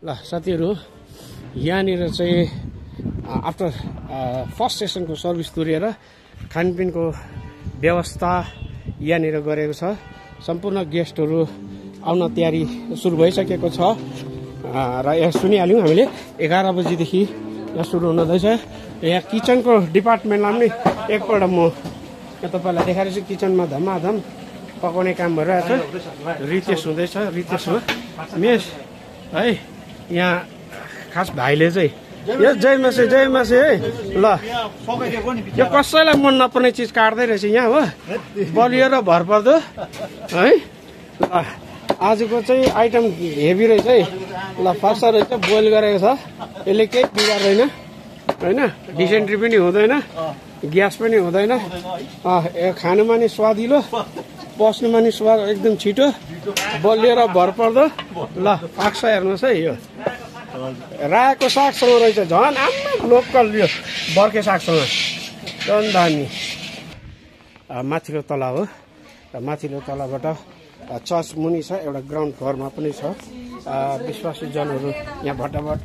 ल साथीहरू यहाँनिर चाहिँ आफ्टर फर्स्ट सेसनको सर्भिस तुरेर खानपिनको व्यवस्था यहाँनिर गरेको छ। सम्पूर्ण गेस्टहरू आउन तयारी सुरु भइसकेको छ र यहाँ सुनिहाल्यौँ हामीले 11 बजीदेखि यहाँ सुरु हुँदैछ। यहाँ किचनको डिपार्टमेन्टलाई पनि एकपल्ट म तपाईँलाई देखाएर चाहिँ किचनमा धमाधम पकाउने काम भइरहेको छ। रितेश हुँदैछ, रितेश हो मेस है। यहाँ खास भाइले चाहिँ यो जय मासे है। ल यो कसैलाई मन नपर्ने चिज काट्दै रहेछ यहाँ हो, बलियो र भरपर्दो है। ल आजको चाहिँ आइटम हेभी रहेछ है। ल फर्स्ट रहेछ बोइल गरेको छ, यसले केही बिगार्दैन होइन, डिसेन्ट्री पनि हुँदैन, ग्यास पनि हुँदैन, खानुमा नि स्वादिलो, बस्नुमा नि स्वाद एकदम छिटो, बलियो र भरपर्दो। ल पाक्छ हेर्नुहोस् है। यो रायोको सागसँग रहेछ, झन् आम्मा लोकल यो बर्खे सागसँग झन् दामी। माथिल्लो तला हो र माथिल्लो तलाबाट चर्च मुनि छ, एउटा ग्राउन्ड फ्लोरमा पनि छ। विश्वासी जनहरू यहाँ भट्टाभट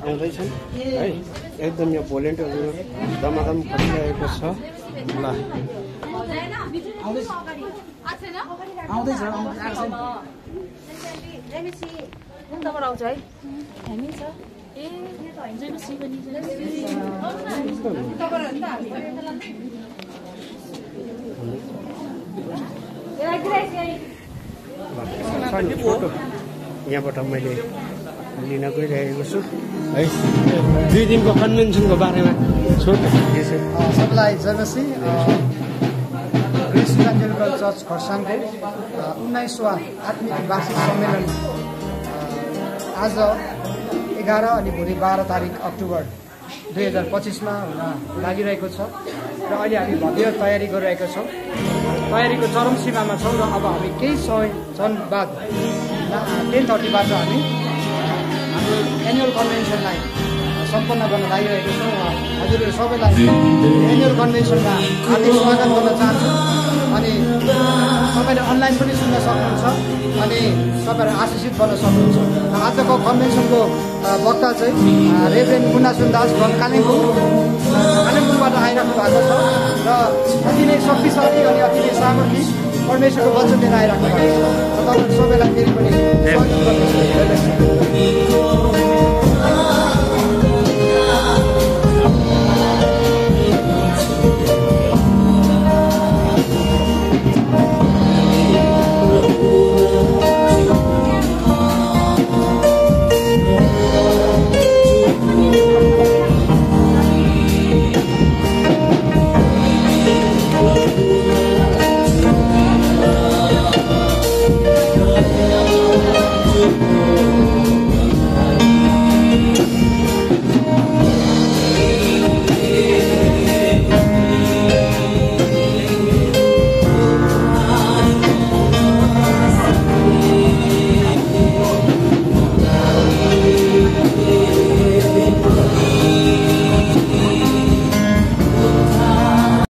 आउँदैछन् है। एकदम यो भोलिन्टियरहरू दमादम खटिरहेको छ। ल फोटो यहाँबाट मैले लिन गइरहेको छु है। 2 दिनको कन्भेन्सनको बारेमा छोटो सबैलाई जयमसी। ग्रेस इभान्जेलिकल चर्च खरसाङको 19औं आत्मिक वार्षिक सम्मेलन आज 11 अनि भोलि 12 तारिक अक्टोबर 2025मा हुन लागिरहेको छ र अहिले हामी भव्य तयारी गरिरहेका छौँ। तयारीको चरम सीमामा छौँ र अब हामी केही समय क्षण बाद 10:30बाट हामी हाम्रो एनुअल कन्भेन्सनलाई सम्पन्न गर्न लागिरहेको छौँ। हजुरहरू सबैलाई एनुअल कन्भेन्सनमा हार्दिक स्वागत गर्न चाहन्छु। अनि तपाईँले अनलाइन पनि सुन्न सक्नुहुन्छ अनि तपाईँहरू आशिषित बन्न सक्नुहुन्छ। आजको कन्भेन्सनको वक्ता चाहिँ रेभरेन्ड मुन्ना सुन्दास फ्रम कालिम्पोङबाट आइराख्नु भएको छ र अति नै शक्तिशाली अनि अति नै सामर्थ्य परमेश्वरको वचन लिएर आइराख्नु भएको छ। र तपाईँहरू सबैलाई फेरि पनि स्वागत गर्दछु।